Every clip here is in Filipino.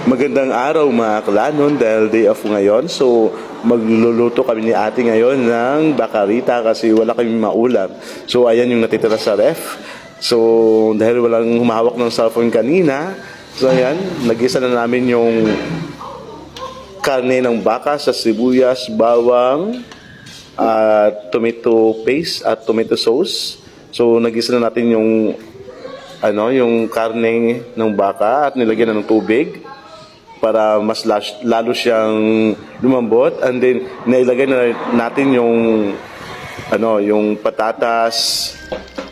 Magandang araw mga klanon dahil day off ngayon. So magluluto kami ni ate ngayon ng bakarita kasi wala kaming maulam. So ayan yung natitira sa ref. So dahil walang humahawak ng cellphone kanina, so ayan, nagisa na namin yung karne ng baka sa sibuyas, bawang, tomato paste at tomato sauce. So nagisa na natin yung yung karne ng baka at nilagyan na ng tubig para mas lalo siyang lumambot, and then nailagay na natin yung patatas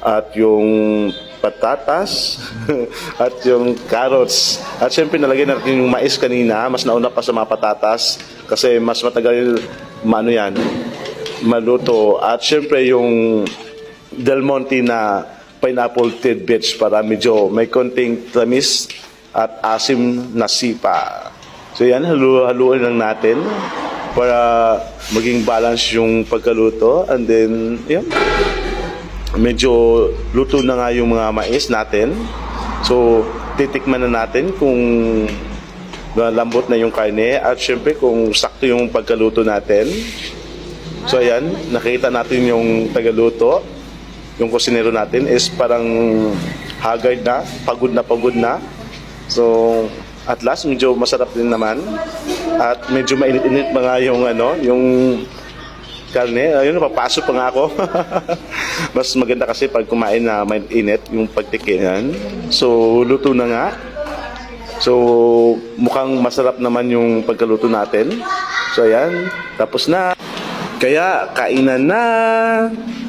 at yung at yung carrots, at syempre nalagay natin yung mais kanina, mas nauna pa sa mga patatas kasi mas matagal maluto, at syempre yung Del Monte na pineapple tidbits para medyo may konting tamis at asim na sipa. So yan, haluin lang natin para maging balance yung pagkaluto, and then yan, medyo luto na nga yung mga mais natin. So titikman na natin kung lambot na yung karne at syempre kung sakto yung pagkaluto natin. So ayan, nakita natin yung tagaluto. Yung kusinero natin is parang haggard na, pagod na. So, at last, medyo masarap din naman. At medyo mainit-init pa nga yung karne. Ayun, papasok pa nga ako. Mas maganda kasi pag kumain na mainit yung pagtikinan. So, luto na nga. So, mukhang masarap naman yung pagkaluto natin. So, ayan, tapos na. Kaya, kainan na.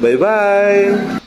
Bye-bye.